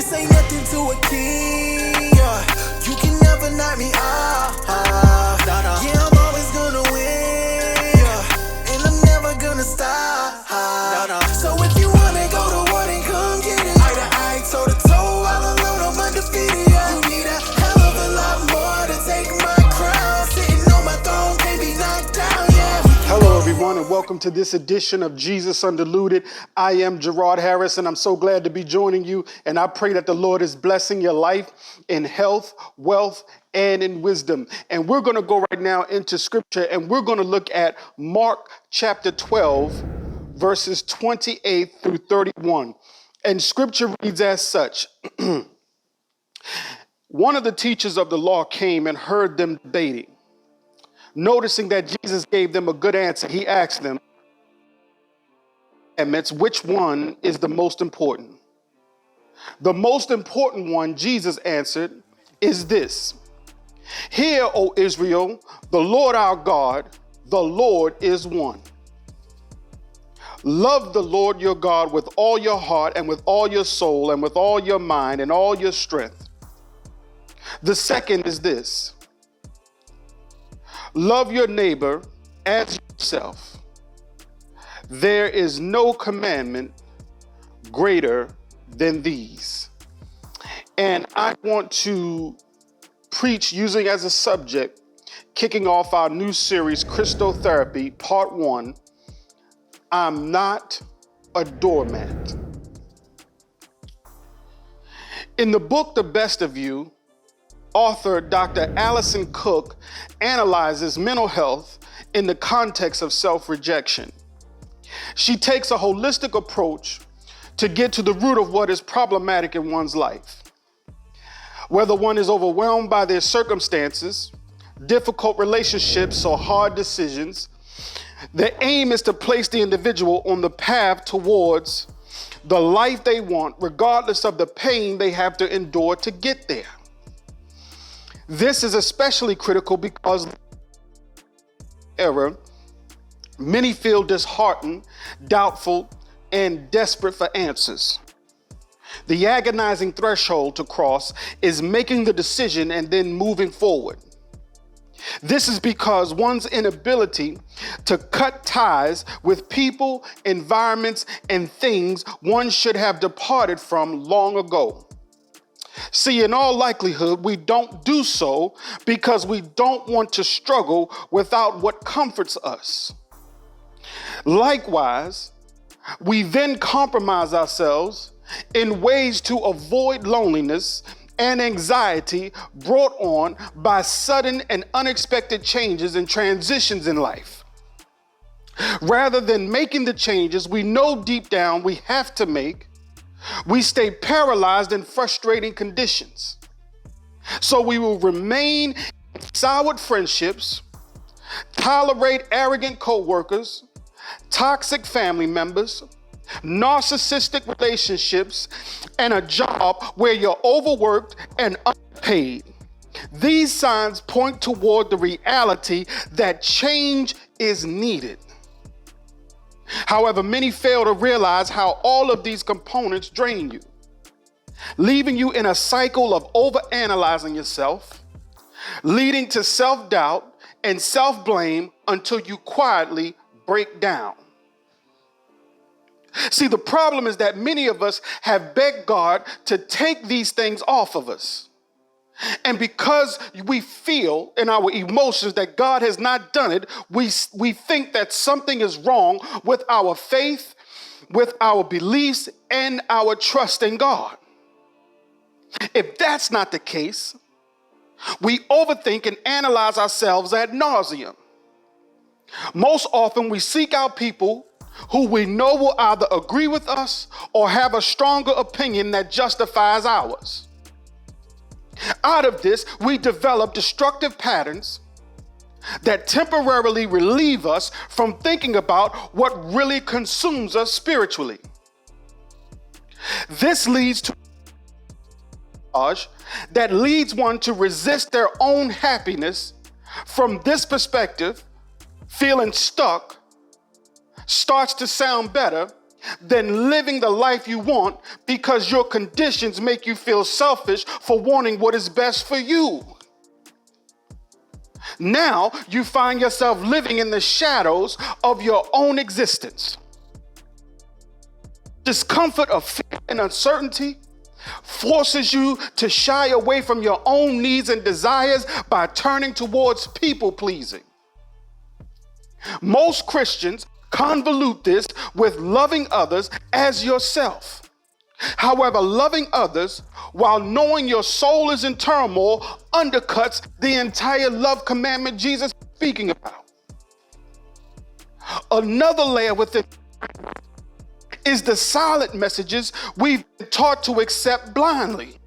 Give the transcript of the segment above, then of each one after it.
This ain't nothing to a king. You can never knock me off. Yeah, I'm always gonna win. And I'm never gonna stop. So if you wanna go to war, then come get it. Eye to eye, toe to toe, all alone, I'm undefeated. You need a hell of a lot more to take my crown. Sitting on my throne, can't be knocked down, yeah. Hello, everyone, and welcome to this edition of Jesus Undiluted. I am Gerard Harris, and I'm so glad to be joining you. And I pray that the Lord is blessing your life in health, wealth, and in wisdom. And we're going to go right now into scripture, and we're going to look at Mark chapter 12, verses 28 through 31. And scripture reads as such. One of the teachers of the law came and heard them debating. Noticing that Jesus gave them a good answer, he asked them, which one is the most important? The most important one, Jesus answered, is this. Hear, O Israel, the Lord our God, the Lord is one. Love the Lord your God with all your heart and with all your soul and with all your mind and all your strength. The second is this. Love your neighbor as yourself. There is no commandment greater than these. And I want to preach using as a subject, kicking off our new series, Christo-Therapy, Part 1, I'm not a doormat. In the book, The Best of You, author Dr. Alison Cook analyzes mental health in the context of self-rejection. She takes a holistic approach to get to the root of what is problematic in one's life. Whether one is overwhelmed by their circumstances, difficult relationships, or hard decisions, the aim is to place the individual on the path towards the life they want, regardless of the pain they have to endure to get there. This is especially critical because many feel disheartened, doubtful, and desperate for answers. The agonizing threshold to cross is making the decision and then moving forward. This is because one's inability to cut ties with people, environments, and things one should have departed from long ago. See, in all likelihood, we don't do so because we don't want to struggle without what comforts us. Likewise, we then compromise ourselves in ways to avoid loneliness and anxiety brought on by sudden and unexpected changes and transitions in life. Rather than making the changes we know deep down we have to make, we stay paralyzed in frustrating conditions. So we will remain in soured friendships, tolerate arrogant co-workers, toxic family members, narcissistic relationships, and a job where you're overworked and underpaid. These signs point toward the reality that change is needed. However, many fail to realize how all of these components drain you, leaving you in a cycle of overanalyzing yourself, leading to self-doubt and self-blame until you quietly break down. See, the problem is that many of us have begged God to take these things off of us. And because we feel in our emotions that God has not done it, we think that something is wrong with our faith, with our beliefs, and our trust in God. If that's not the case, we overthink and analyze ourselves ad nauseum. Most often we seek out people who we know will either agree with us or have a stronger opinion that justifies ours. Out of this, we develop destructive patterns that temporarily relieve us from thinking about what really consumes us spiritually. This leads to that leads one to resist their own happiness. From this perspective, feeling stuck starts to sound better than living the life you want because your conditions make you feel selfish for wanting what is best for you. Now you find yourself living in the shadows of your own existence. Discomfort of fear and uncertainty forces you to shy away from your own needs and desires by turning towards people pleasing. Most Christians convolute this with loving others as yourself. However, loving others while knowing your soul is in turmoil undercuts the entire love commandment Jesus is speaking about. Another layer within is the silent messages we've been taught to accept blindly.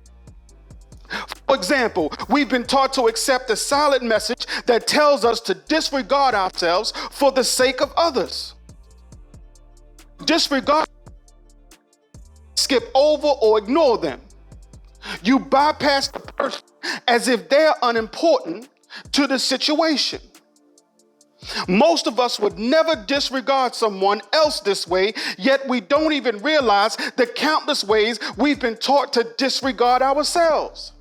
For example, we've been taught to accept the silent message that tells us to disregard ourselves for the sake of others. Disregard, skip over or ignore them. You bypass the person as if they're unimportant to the situation. Most of us would never disregard someone else this way, yet we don't even realize the countless ways we've been taught to disregard ourselves.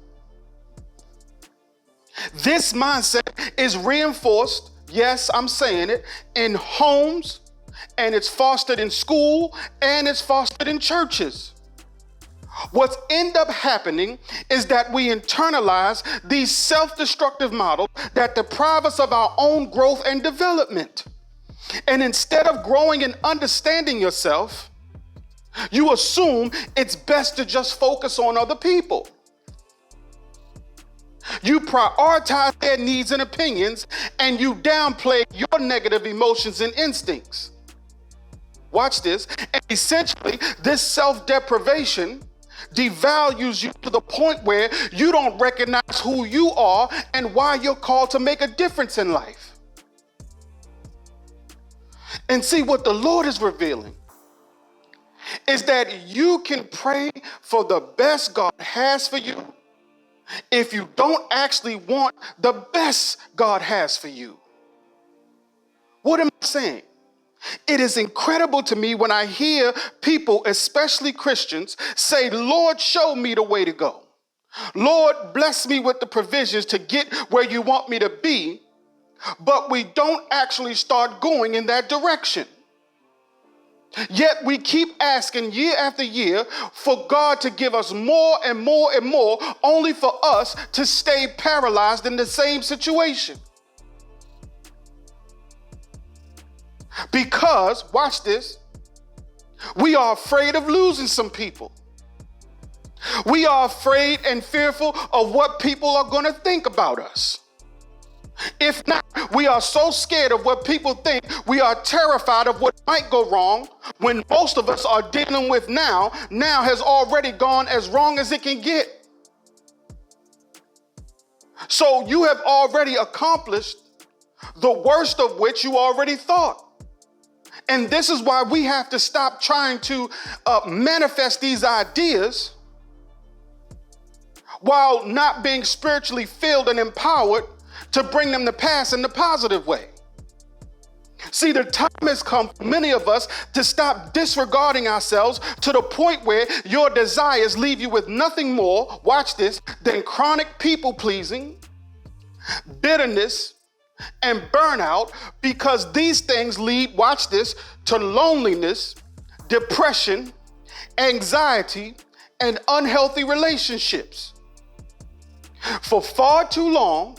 This mindset is reinforced, yes, I'm saying it, in homes, and it's fostered in school, and it's fostered in churches. What's end up happening is that we internalize these self-destructive models that deprive us of our own growth and development. And instead of growing and understanding yourself, you assume it's best to just focus on other people. You prioritize their needs and opinions, and you downplay your negative emotions and instincts. Watch this. And essentially, this self-deprivation devalues you to the point where you don't recognize who you are and why you're called to make a difference in life. And see, what the Lord is revealing is that you can pray for the best God has for you if you don't actually want the best God has for you. What am I saying? It is incredible to me when I hear people, especially Christians, say, Lord, show me the way to go. Lord, bless me with the provisions to get where you want me to be, but we don't actually start going in that direction. Yet we keep asking year after year for God to give us more and more and more, only for us to stay paralyzed in the same situation. Because, watch this, we are afraid of losing some people. We are afraid and fearful of what people are going to think about us. If not, we are so scared of what people think, we are terrified of what might go wrong when most of us are dealing with now has already gone as wrong as it can get. So you have already accomplished the worst of which you already thought. And this is why we have to stop trying to manifest these ideas while not being spiritually filled and empowered to bring them to pass in the positive way. See, the time has come for many of us to stop disregarding ourselves to the point where your desires leave you with nothing more, watch this, than chronic people pleasing, bitterness, and burnout, because these things lead, watch this, to loneliness, depression, anxiety, and unhealthy relationships. For far too long,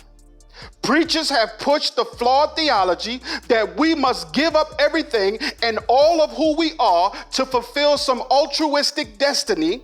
preachers have pushed the flawed theology that we must give up everything and all of who we are to fulfill some altruistic destiny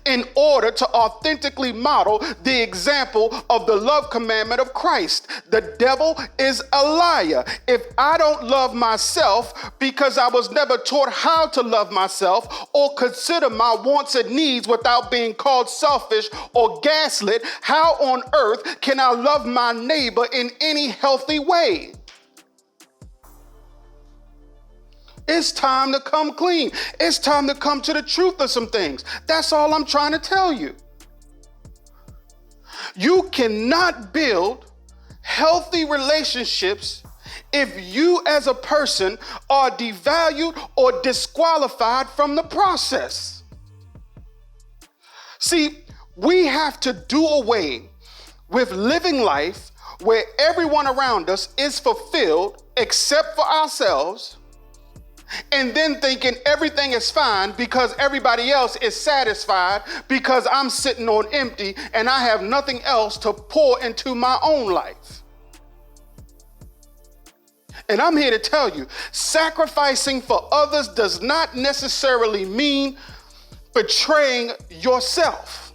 in order to authentically model the example of the love commandment of Christ. The devil is a liar. If I don't love myself because I was never taught how to love myself or consider my wants and needs without being called selfish or gaslit, how on earth can I love my neighbor in any healthy way? It's time to come clean. It's time to come to the truth of some things. That's all I'm trying to tell you. You cannot build healthy relationships if you as a person are devalued or disqualified from the process. See, we have to do away with living life where everyone around us is fulfilled except for ourselves, and then thinking everything is fine because everybody else is satisfied because I'm sitting on empty and I have nothing else to pour into my own life. And I'm here to tell you, sacrificing for others does not necessarily mean betraying yourself.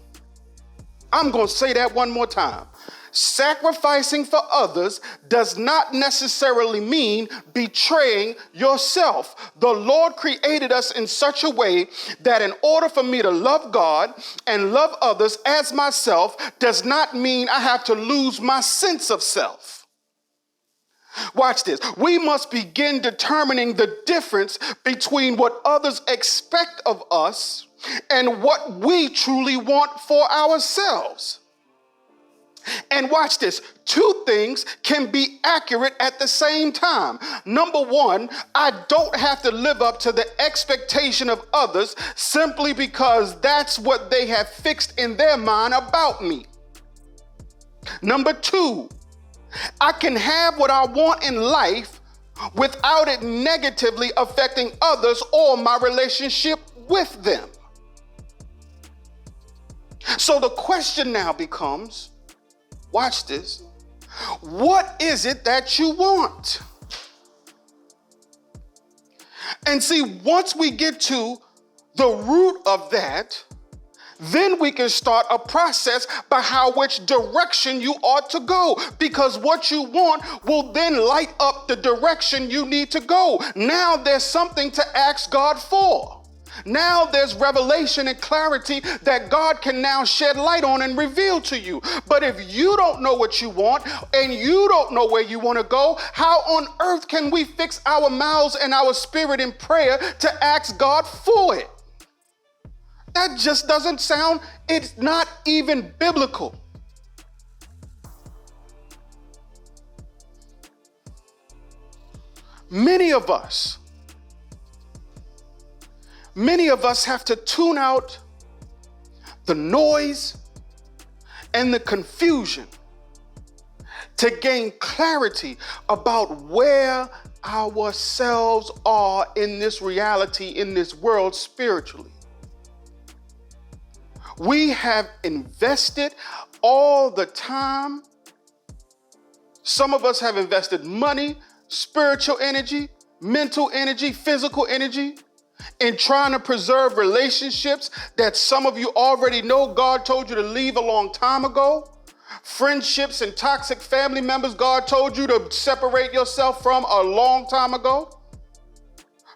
I'm going to say that one more time. Sacrificing for others does not necessarily mean betraying yourself. The Lord created us in such a way that in order for me to love God and love others as myself does not mean I have to lose my sense of self. Watch this. We must begin determining the difference between what others expect of us and what we truly want for ourselves. And watch this, two things can be accurate at the same time. Number one, I don't have to live up to the expectation of others simply because that's what they have fixed in their mind about me. Number two, I can have what I want in life without it negatively affecting others or my relationship with them. So the question now becomes, watch this. What is it that you want? And see, once we get to the root of that, then we can start a process by which direction you ought to go, because what you want will then light up the direction you need to go. Now there's something to ask God for. Now there's revelation and clarity that God can now shed light on and reveal to you. But if you don't know what you want and you don't know where you want to go, how on earth can we fix our mouths and our spirit in prayer to ask God for it? That just doesn't sound, it's not even biblical. Many of us have to tune out the noise and the confusion to gain clarity about where ourselves are in this reality, in this world spiritually. We have invested all the time. Some of us have invested money, spiritual energy, mental energy, physical energy, in trying to preserve relationships that some of you already know God told you to leave a long time ago. Friendships and toxic family members God told you to separate yourself from a long time ago.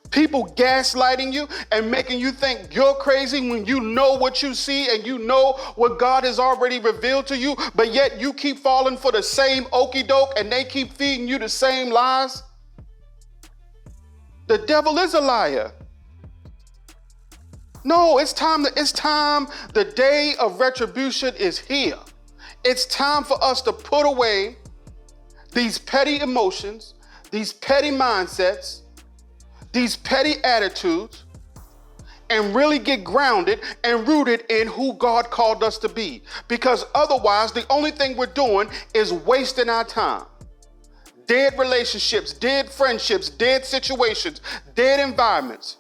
People gaslighting you and making you think you're crazy when you know what you see and you know what God has already revealed to you, but yet you keep falling for the same okie doke and they keep feeding you the same lies. The devil is a liar. No, it's time. The day of retribution is here. It's time for us to put away these petty emotions, these petty mindsets, these petty attitudes, and really get grounded and rooted in who God called us to be. Because otherwise, the only thing we're doing is wasting our time. Dead relationships, dead friendships, dead situations, dead environments.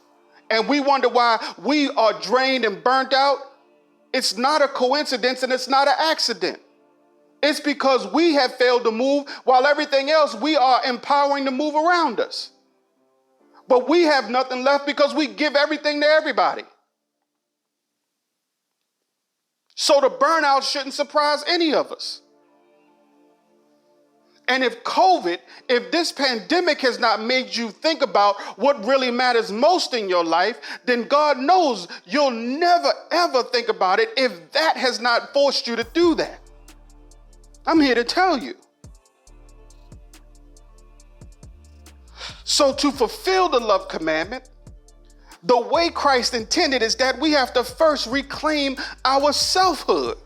And we wonder why we are drained and burnt out. It's not a coincidence and it's not an accident. It's because we have failed to move while everything else we are empowering to move around us. But we have nothing left because we give everything to everybody. So the burnout shouldn't surprise any of us. And if this pandemic has not made you think about what really matters most in your life, then God knows you'll never, ever think about it if that has not forced you to do that. I'm here to tell you. So to fulfill the love commandment, the way Christ intended is that we have to first reclaim our selfhood.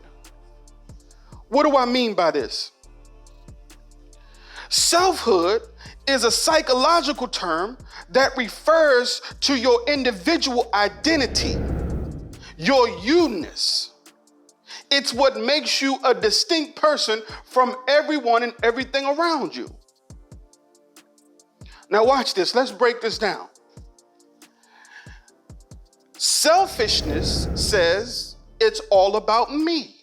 What do I mean by this? Selfhood is a psychological term that refers to your individual identity, your you-ness. It's what makes you a distinct person from everyone and everything around you. Now watch this. Let's break this down. Selfishness says it's all about me.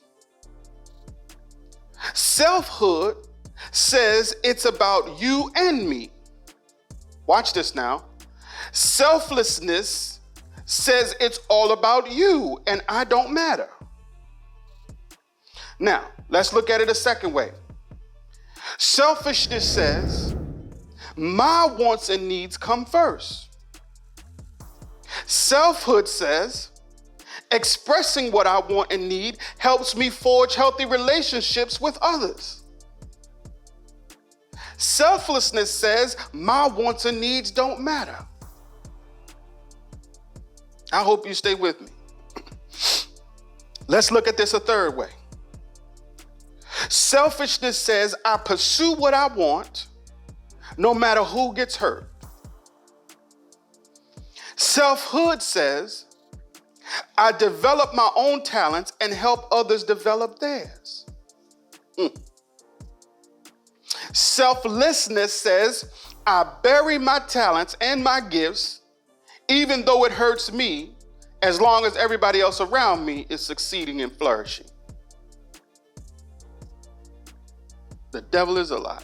Selfhood says it's about you and me. Watch this now. Selflessness says it's all about you and I don't matter. Now, let's look at it a second way. Selfishness says my wants and needs come first. Selfhood says expressing what I want and need helps me forge healthy relationships with others. Selflessness says my wants and needs don't matter. I hope you stay with me. Let's look at this a third way. Selfishness says I pursue what I want no matter who gets hurt. Selfhood says I develop my own talents and help others develop theirs. Selflessness says I bury my talents and my gifts even though it hurts me, as long as everybody else around me is succeeding and flourishing. The devil is a liar.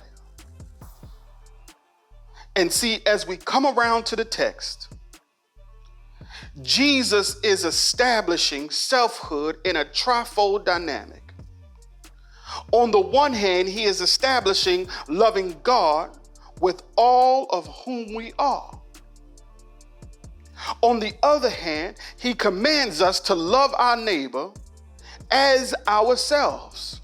And see, as we come around to the text, Jesus is establishing selfhood in a trifold dynamic. On the one hand, he is establishing loving God with all of whom we are. On the other hand, he commands us to love our neighbor as ourselves.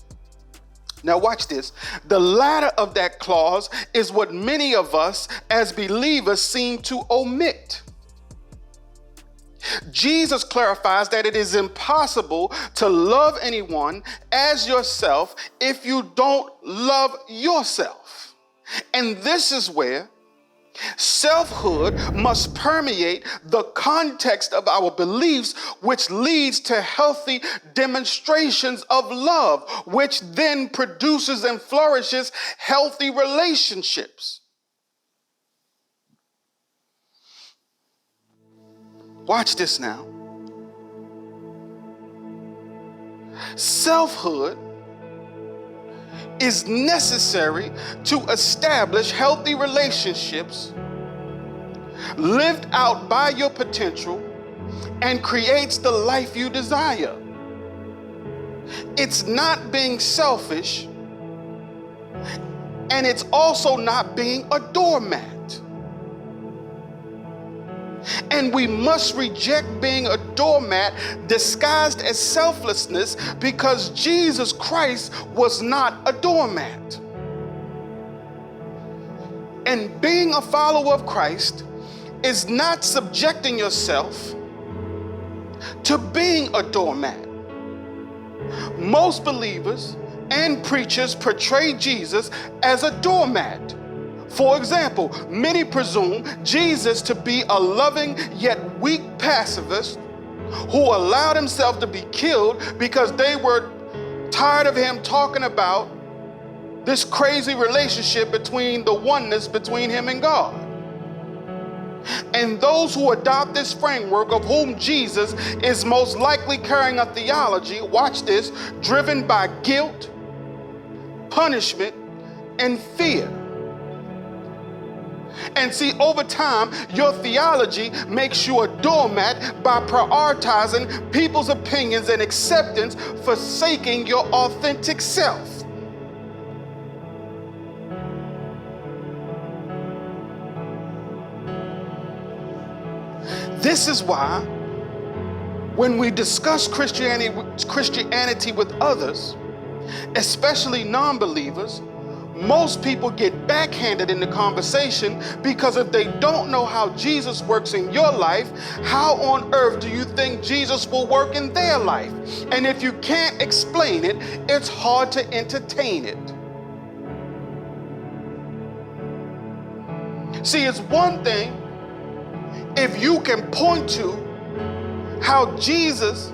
Now watch this. The latter of that clause is what many of us as believers seem to omit. Jesus clarifies that it is impossible to love anyone as yourself if you don't love yourself. And this is where selfhood must permeate the context of our beliefs, which leads to healthy demonstrations of love, which then produces and flourishes healthy relationships. Watch this now. Selfhood is necessary to establish healthy relationships lived out by your potential and creates the life you desire. It's not being selfish, and it's also not being a doormat. And we must reject being a doormat disguised as selflessness, because Jesus Christ was not a doormat. And being a follower of Christ is not subjecting yourself to being a doormat. Most believers and preachers portray Jesus as a doormat. For example, many presume Jesus to be a loving yet weak pacifist who allowed himself to be killed because they were tired of him talking about this crazy relationship between the oneness between him and God. And those who adopt this framework, of whom Jesus is most likely carrying a theology, watch this, driven by guilt, punishment, and fear. And see, over time, your theology makes you a doormat by prioritizing people's opinions and acceptance, forsaking your authentic self. This is why when we discuss Christianity with others, especially non-believers, most people get backhanded in the conversation, because if they don't know how Jesus works in your life, how on earth do you think Jesus will work in their life? And if you can't explain it, it's hard to entertain it. See, it's one thing if you can point to how Jesus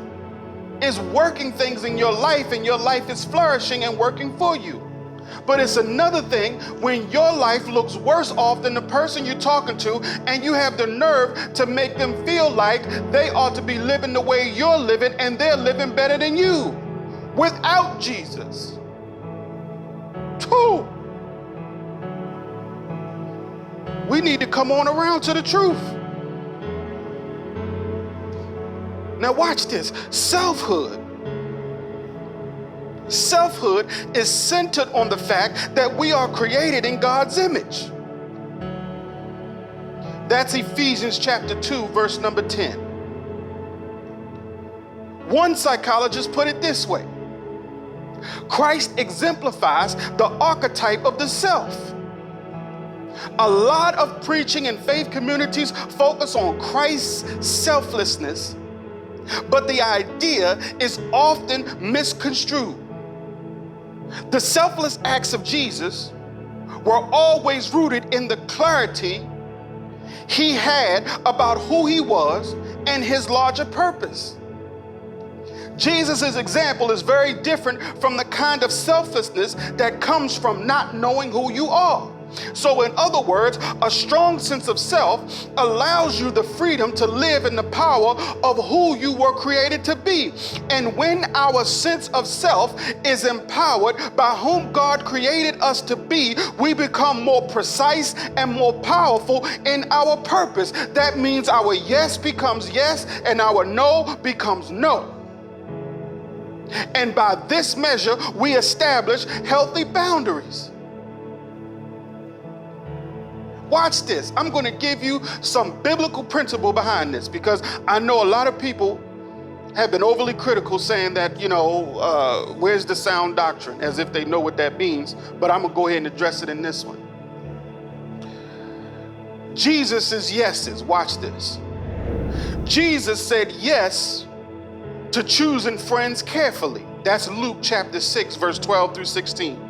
is working things in your life and your life is flourishing and working for you. But it's another thing when your life looks worse off than the person you're talking to, and you have the nerve to make them feel like they ought to be living the way you're living and they're living better than you without Jesus. Two. We need to come on around to the truth. Now watch this. Selfhood. Selfhood is centered on the fact that we are created in God's image. That's Ephesians chapter 2, verse number 10. One psychologist put it this way: Christ exemplifies the archetype of the self. A lot of preaching and faith communities focus on Christ's selflessness, but the idea is often misconstrued. The selfless acts of Jesus were always rooted in the clarity he had about who he was and his larger purpose. Jesus' example is very different from the kind of selflessness that comes from not knowing who you are. So in other words, a strong sense of self allows you the freedom to live in the power of who you were created to be. And when our sense of self is empowered by whom God created us to be, we become more precise and more powerful in our purpose. That means our yes becomes yes and our no becomes no. And by this measure, we establish healthy boundaries. Watch this. I'm going to give you some biblical principle behind this, because I know a lot of people have been overly critical, saying that, where's the sound doctrine, as if they know what that means. But I'm going to go ahead and address it in this one. Jesus' yeses. Watch this. Jesus said yes to choosing friends carefully. That's Luke chapter 6, verse 12 through 16.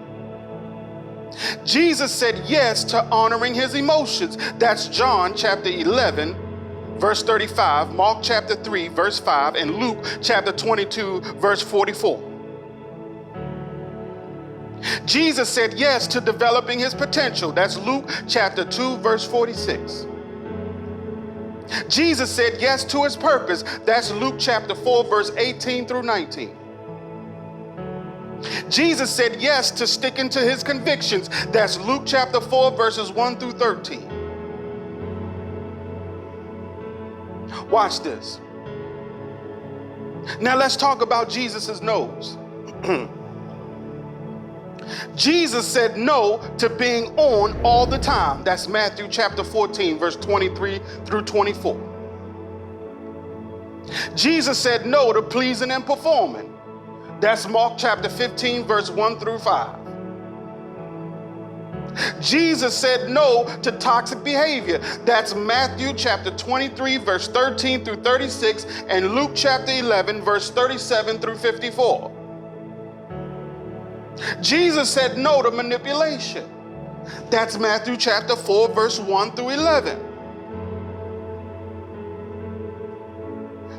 Jesus said yes to honoring his emotions. That's John chapter 11, verse 35, Mark chapter 3, verse 5, and Luke chapter 22, verse 44. Jesus said yes to developing his potential. That's Luke chapter 2, verse 46. Jesus said yes to his purpose. That's Luke chapter 4, verse 18 through 19. Jesus said yes to sticking to his convictions. That's Luke chapter 4, verses 1 through 13. Watch this. Now let's talk about Jesus' no's. Jesus said no to being on all the time. That's Matthew chapter 14, verse 23 through 24. Jesus said no to pleasing and performing. That's Mark chapter 15, verse 1 through 5. Jesus said no to toxic behavior. That's Matthew chapter 23, verse 13 through 36, and Luke chapter 11, verse 37 through 54. Jesus said no to manipulation. That's Matthew chapter 4, verse 1 through 11.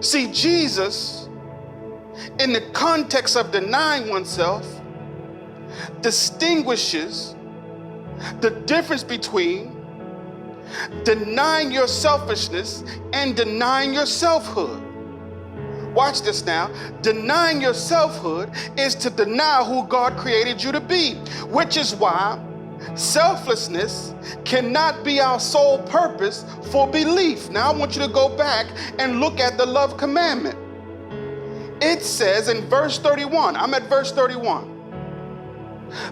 See, Jesus, in the context of denying oneself, distinguishes the difference between denying your selfishness and denying your selfhood. Watch this now. Denying your selfhood is to deny who God created you to be, which is why selflessness cannot be our sole purpose for belief. Now I want you to go back and look at the Love Commandment. It says in verse 31, I'm at verse 31.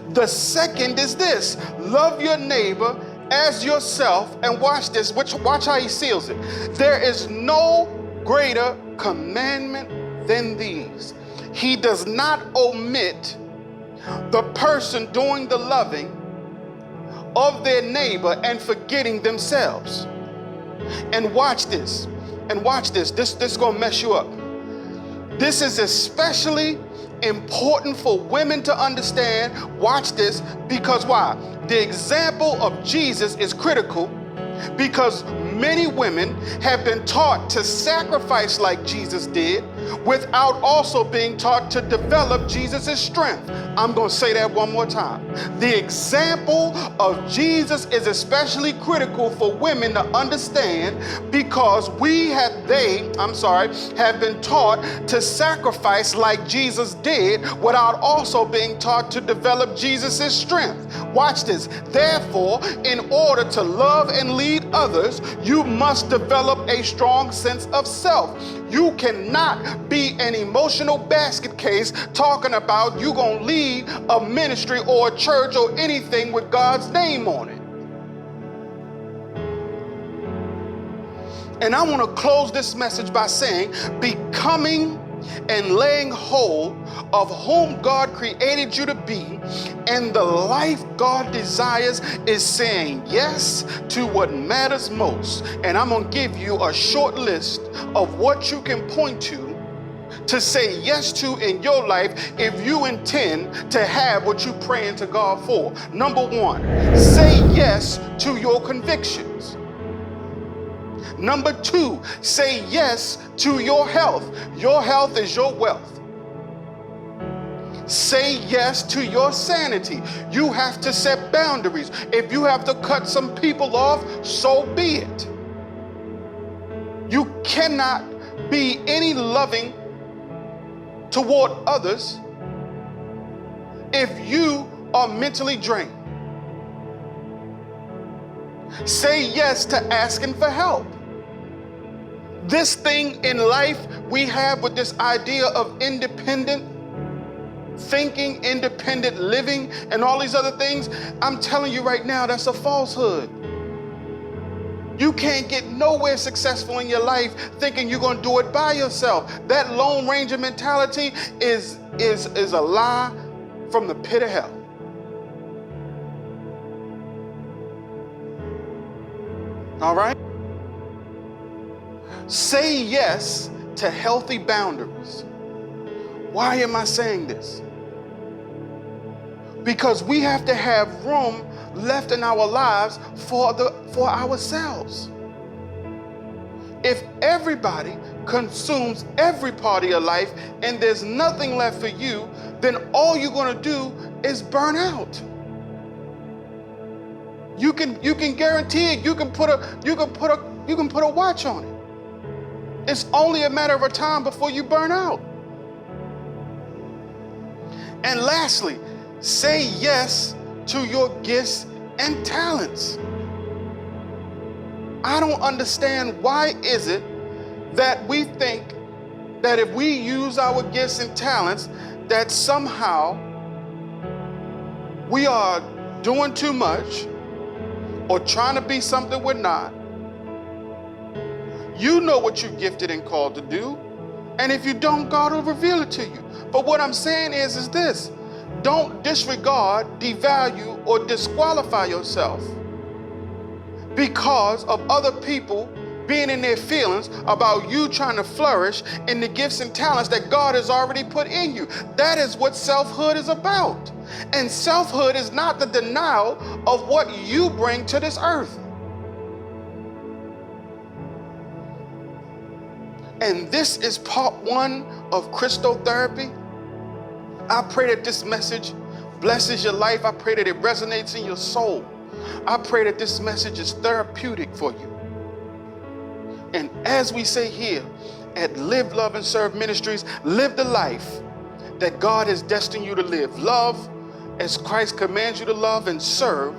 The second is this: love your neighbor as yourself. And watch this, watch how he seals it. There is no greater commandment than these. He does not omit the person doing the loving of their neighbor and forgetting themselves. And watch this, this is gonna mess you up. This is especially important for women to understand. Watch this, because why? The example of Jesus is critical Because many women have been taught to sacrifice like Jesus did without also being taught to develop Jesus' strength. I'm going to say that one more time. The example of Jesus is especially critical for women to understand because have been taught to sacrifice like Jesus did without also being taught to develop Jesus' strength. Watch this. Therefore, in order to love and lead others, you must develop a strong sense of self. You cannot be an emotional basket case talking about you gonna lead a ministry or a church or anything with God's name on it. And I want to close this message by saying, becoming and laying hold of whom God created you to be and the life God desires is saying yes to what matters most. And I'm going to give you a short list of what you can point to say yes to in your life if you intend to have what you're praying to God for. Number one, say yes to your convictions. Number two, say yes to your health. Your health is your wealth. Say yes to your sanity. You have to set boundaries. If you have to cut some people off, so be it. You cannot be any loving toward others if you are mentally drained. Say yes to asking for help. This thing in life we have with this idea of independent thinking, independent living, and all these other things, I'm telling you right now, that's a falsehood. You can't get nowhere successful in your life thinking you're going to do it by yourself. That Lone Ranger mentality is a lie from the pit of hell. All right? Say yes to healthy boundaries. Why am I saying this? Because we have to have room left in our lives for ourselves. If everybody consumes every part of your life and there's nothing left for you, then all you're going to do is burn out. You can guarantee it. You can put a watch on it. It's only a matter of time before you burn out. And lastly, say yes to your gifts and talents. I don't understand, why is it that we think that if we use our gifts and talents that somehow we are doing too much or trying to be something we're not? You know what you're gifted and called to do. And if you don't, God will reveal it to you. But what I'm saying is this: don't disregard, devalue, or disqualify yourself because of other people being in their feelings about you trying to flourish in the gifts and talents that God has already put in you. That is what selfhood is about. And selfhood is not the denial of what you bring to this earth. And this is part one of Christo-Therapy. I pray that this message blesses your life. I pray that it resonates in your soul. I pray that this message is therapeutic for you. And as we say here at Live, Love, and Serve Ministries, live the life that God has destined you to live. Love as Christ commands you to love, and serve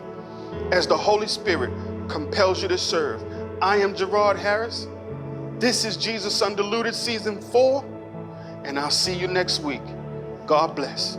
as the Holy Spirit compels you to serve. I am Gerard Harris. This is Jesus Undiluted Season 4, and I'll see you next week. God bless.